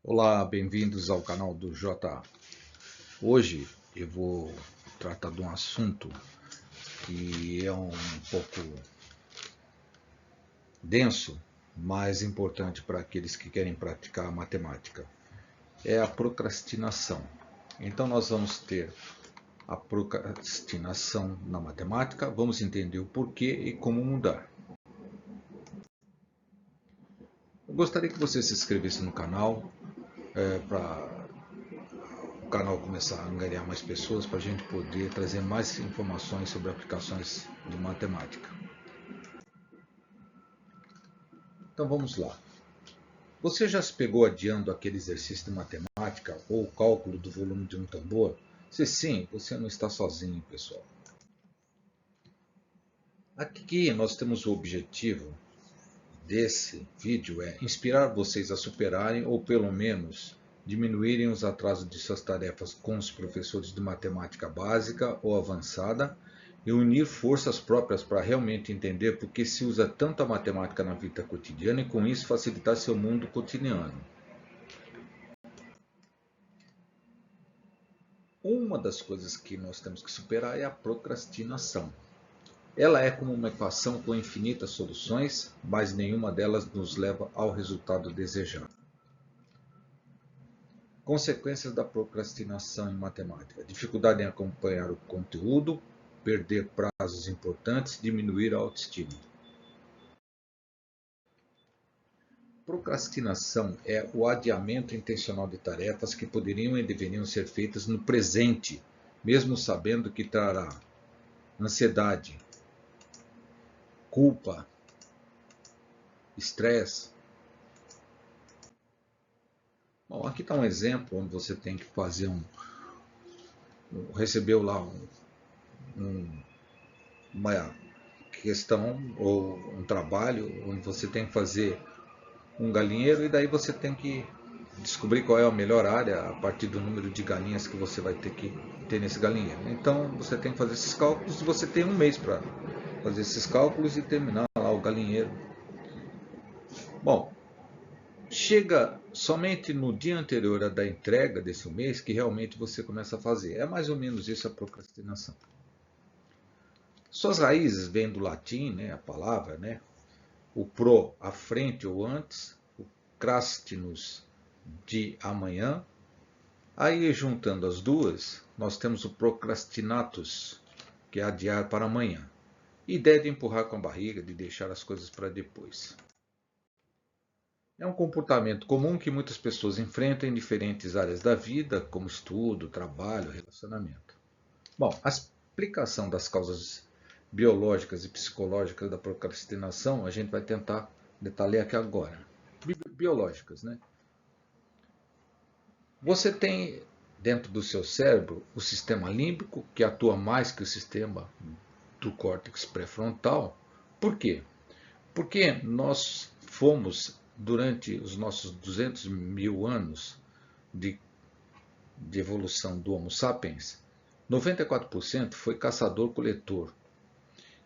Olá, bem-vindos ao canal do J. Hoje eu vou tratar de um assunto que é um pouco denso, mas importante para aqueles que querem praticar a matemática. É a procrastinação. Então nós vamos ter a procrastinação na matemática, vamos entender o porquê e como mudar. Eu gostaria que você se inscrevesse no canal para o canal começar a angariar mais pessoas para a gente poder trazer mais informações sobre aplicações de matemática. Então vamos lá. Você já se pegou adiando aquele exercício de matemática ou o cálculo do volume de um tambor? Se sim, você não está sozinho, pessoal. Aqui nós temos o objetivo desse vídeo é inspirar vocês a superarem ou pelo menos diminuírem os atrasos de suas tarefas com os professores de matemática básica ou avançada e unir forças próprias para realmente entender por que se usa tanta matemática na vida cotidiana e com isso facilitar seu mundo cotidiano. Uma das coisas que nós temos que superar é a procrastinação. Ela é como uma equação com infinitas soluções, mas nenhuma delas nos leva ao resultado desejado. Consequências da procrastinação em matemática: dificuldade em acompanhar o conteúdo, perder prazos importantes, diminuir a autoestima. Procrastinação é o adiamento intencional de tarefas que poderiam e deveriam ser feitas no presente, mesmo sabendo que trará ansiedade, culpa, estresse. Bom, aqui está um exemplo onde você tem que fazer recebeu lá uma questão ou um trabalho onde você tem que fazer um galinheiro e daí você tem que descobrir qual é a melhor área a partir do número de galinhas que você vai ter que ter nesse galinheiro. Então você tem que fazer esses cálculos e você tem um mês para fazer esses cálculos e terminar lá o galinheiro. Bom, chega somente no dia anterior da entrega desse mês que realmente você começa a fazer. É mais ou menos isso a procrastinação. Suas raízes vêm do latim, né, a palavra, né? O pro, à frente ou antes, o crastinus, de amanhã. Aí, juntando as duas, nós temos o procrastinatus, que é adiar para amanhã. Ideia de empurrar com a barriga, de deixar as coisas para depois. É um comportamento comum que muitas pessoas enfrentam em diferentes áreas da vida, como estudo, trabalho, relacionamento. Bom, a explicação das causas biológicas e psicológicas da procrastinação a gente vai tentar detalhar aqui agora. Biológicas, né? Você tem dentro do seu cérebro o sistema límbico, que atua mais que o sistema do córtex pré-frontal. Por quê? Porque nós fomos, durante os nossos 200 mil anos de, de evolução do Homo sapiens, 94% foi caçador-coletor.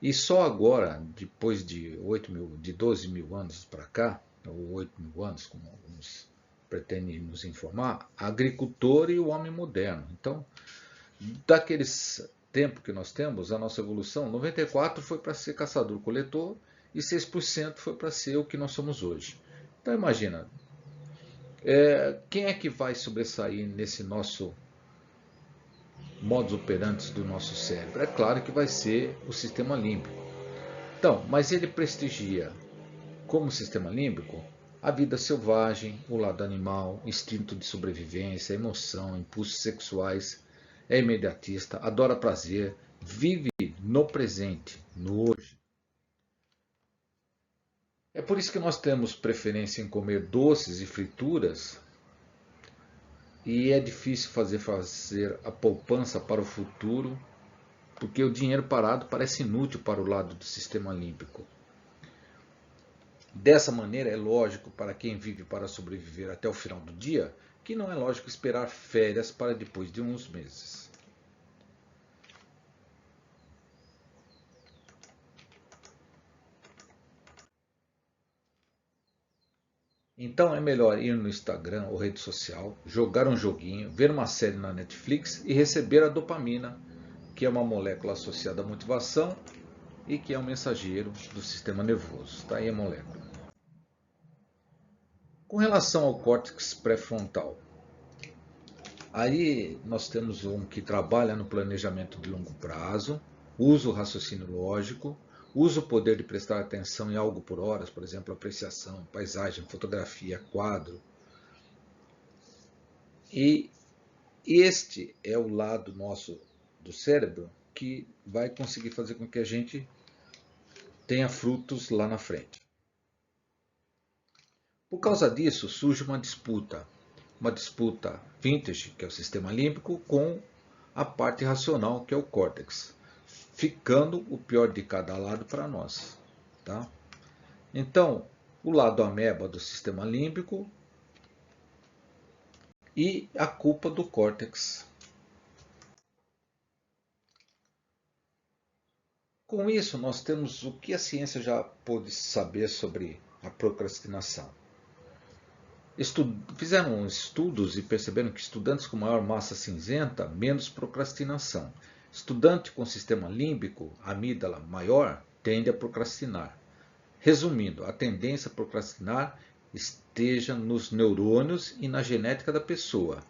E só agora, depois de 12 mil anos para cá, ou 8 mil anos, como alguns pretendem nos informar, agricultor e o homem moderno. Então, daqueles tempo que nós temos, a nossa evolução, 94% foi para ser caçador-coletor e 6% foi para ser o que nós somos hoje. Então imagina, quem é que vai sobressair nesse nosso modus operandi do nosso cérebro? É claro que vai ser o sistema límbico. Então, mas ele prestigia como sistema límbico a vida selvagem, o lado animal, instinto de sobrevivência, emoção, impulsos sexuais, é imediatista, adora prazer, vive no presente, no hoje. É por isso que nós temos preferência em comer doces e frituras e é difícil fazer a poupança para o futuro, porque o dinheiro parado parece inútil para o lado do sistema límbico. Dessa maneira, é lógico para quem vive para sobreviver até o final do dia que não é lógico esperar férias para depois de uns meses. Então é melhor ir no Instagram ou rede social, jogar um joguinho, ver uma série na Netflix e receber a dopamina, que é uma molécula associada à motivação e que é um mensageiro do sistema nervoso. Tá aí a molécula. Com relação ao córtex pré-frontal, aí nós temos um que trabalha no planejamento de longo prazo, usa o raciocínio lógico, usa o poder de prestar atenção em algo por horas, por exemplo, apreciação, paisagem, fotografia, quadro. E este é o lado nosso do cérebro que vai conseguir fazer com que a gente tenha frutos lá na frente. Por causa disso, surge uma disputa vintage, que é o sistema límbico, com a parte racional, que é o córtex, ficando o pior de cada lado para nós. Tá? Então, o lado ameba do sistema límbico e a culpa do córtex. Com isso, nós temos o que a ciência já pôde saber sobre a procrastinação. Fizeram estudos e perceberam que estudantes com maior massa cinzenta, menos procrastinação. Estudante com sistema límbico, amígdala maior, tende a procrastinar. Resumindo, a tendência a procrastinar esteja nos neurônios e na genética da pessoa.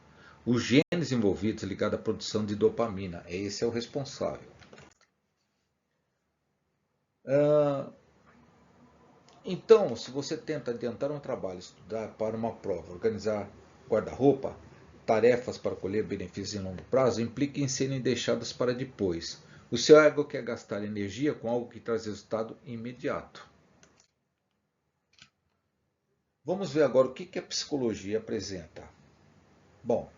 Os genes envolvidos ligados à produção de dopamina, esse é o responsável. Então, se você tenta adiantar um trabalho, estudar para uma prova, organizar guarda-roupa, tarefas para colher benefícios em longo prazo, implica em serem deixadas para depois. O seu ego quer gastar energia com algo que traz resultado imediato. Vamos ver agora o que a psicologia apresenta. Bom,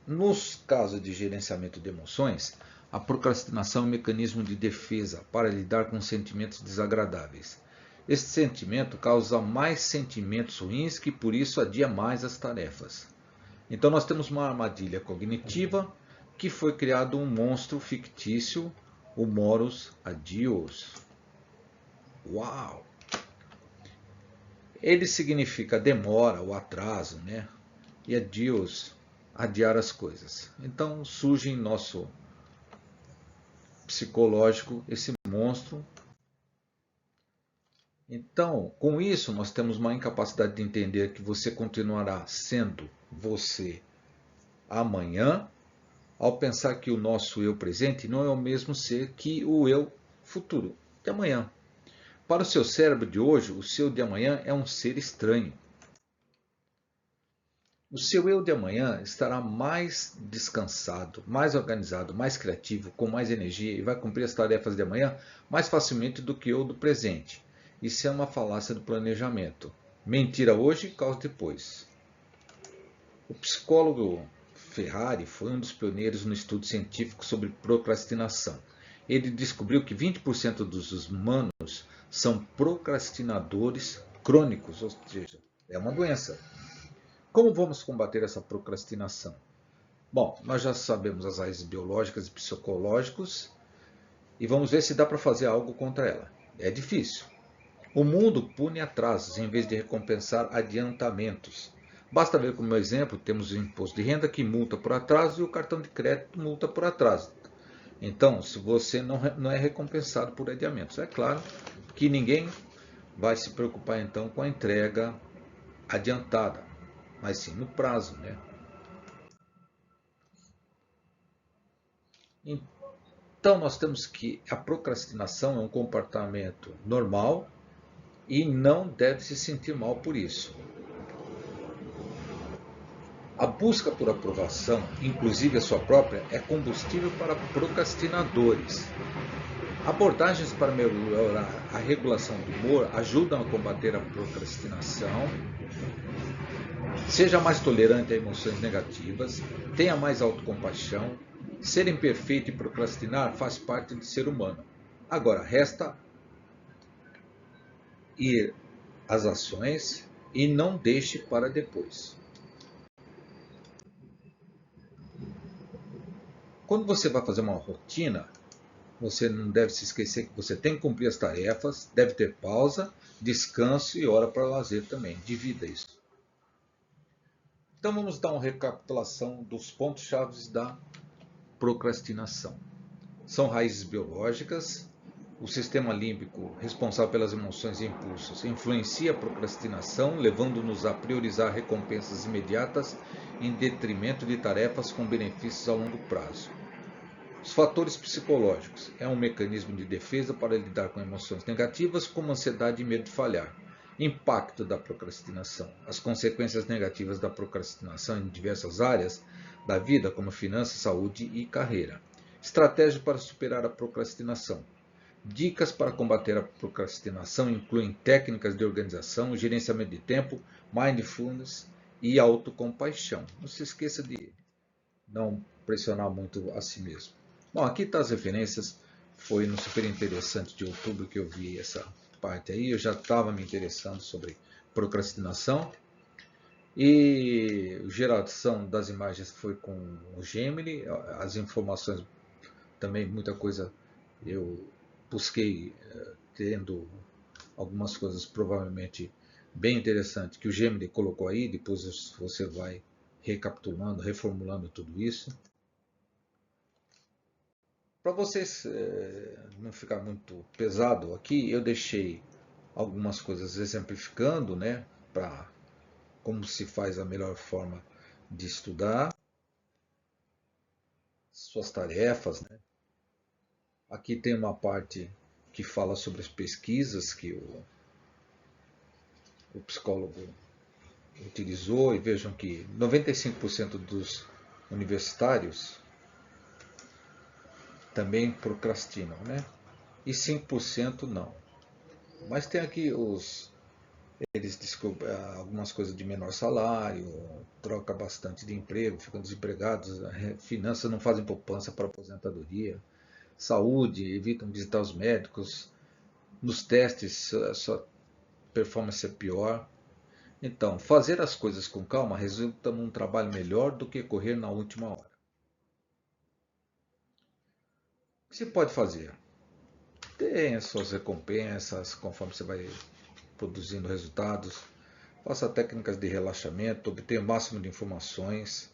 nos casos de gerenciamento de emoções, a procrastinação é um mecanismo de defesa para lidar com sentimentos desagradáveis. Este sentimento causa mais sentimentos ruins que por isso adia mais as tarefas. Então nós temos uma armadilha cognitiva que foi criado um monstro fictício, o Morus Adios. Uau! Ele significa demora ou atraso, né? E adios, adiar as coisas. Então surge em nosso psicológico esse monstro. Então, com isso, nós temos uma incapacidade de entender que você continuará sendo você amanhã, ao pensar que o nosso eu presente não é o mesmo ser que o eu futuro, de amanhã. Para o seu cérebro de hoje, o seu de amanhã é um ser estranho. O seu eu de amanhã estará mais descansado, mais organizado, mais criativo, com mais energia e vai cumprir as tarefas de amanhã mais facilmente do que o do presente. Isso é uma falácia do planejamento. Mentira hoje, causa depois. O psicólogo Ferrari foi um dos pioneiros no estudo científico sobre procrastinação. Ele descobriu que 20% dos humanos são procrastinadores crônicos, ou seja, é uma doença. Como vamos combater essa procrastinação? Bom, nós já sabemos as raízes biológicas e psicológicas e vamos ver se dá para fazer algo contra ela. É difícil. O mundo pune atrasos em vez de recompensar adiantamentos. Basta ver como exemplo, temos o imposto de renda que multa por atraso e o cartão de crédito multa por atraso. Então, se você não é recompensado por adiamentos, é claro que ninguém vai se preocupar então com a entrega adiantada, mas sim no prazo, né? Então nós temos que a procrastinação é um comportamento normal e não deve se sentir mal por isso. A busca por aprovação, inclusive a sua própria, é combustível para procrastinadores. Abordagens para melhorar a regulação do humor ajudam a combater a procrastinação. Seja mais tolerante a emoções negativas, tenha mais autocompaixão. Ser imperfeito e procrastinar faz parte de ser humano. Agora, resta ir às ações e não deixe para depois. Quando você vai fazer uma rotina, você não deve se esquecer que você tem que cumprir as tarefas, deve ter pausa, descanso e hora para lazer também. Divida isso. Então vamos dar uma recapitulação dos pontos-chave da procrastinação. São raízes biológicas. O sistema límbico, responsável pelas emoções e impulsos, influencia a procrastinação, levando-nos a priorizar recompensas imediatas em detrimento de tarefas com benefícios a longo prazo. Os fatores psicológicos é um mecanismo de defesa para lidar com emoções negativas, como ansiedade e medo de falhar. Impacto da procrastinação. As consequências negativas da procrastinação em diversas áreas da vida, como finanças, saúde e carreira. Estratégia para superar a procrastinação. Dicas para combater a procrastinação incluem técnicas de organização, gerenciamento de tempo, mindfulness e autocompaixão. Não se esqueça de não pressionar muito a si mesmo. Bom, aqui estão as referências. Foi no Super Interessante de outubro que eu vi essa parte aí. Eu já estava me interessando sobre procrastinação. E a geração das imagens foi com o Gemini. As informações também, muita coisa eu busquei tendo algumas coisas provavelmente bem interessantes que o Gemini colocou aí. Depois você vai recapitulando, reformulando tudo isso. Para vocês não ficar muito pesado aqui, eu deixei algumas coisas exemplificando, né, para como se faz a melhor forma de estudar, suas tarefas, né? Aqui tem uma parte que fala sobre as pesquisas que o psicólogo utilizou, e vejam que 95% dos universitários também procrastinam, né? E 5% não. Mas tem aqui eles descobrem algumas coisas de menor salário, troca bastante de emprego, ficam desempregados, finanças não fazem poupança para aposentadoria, saúde, evitam visitar os médicos, nos testes a sua performance é pior. Então, fazer as coisas com calma resulta num trabalho melhor do que correr na última hora. O que você pode fazer? Tem as suas recompensas conforme você vai produzindo resultados. Faça técnicas de relaxamento, obtenha o máximo de informações,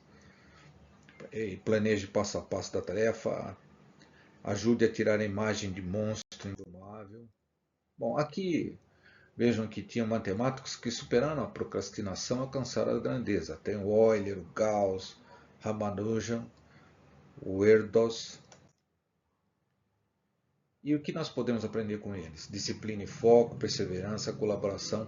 e planeje passo a passo da tarefa, ajude a tirar a imagem de monstro indomável. Bom, aqui vejam que tinham matemáticos que superaram a procrastinação e alcançaram a grandeza. Tem o Euler, o Gauss, Ramanujan, o Erdos. E o que nós podemos aprender com eles? Disciplina e foco, perseverança, colaboração,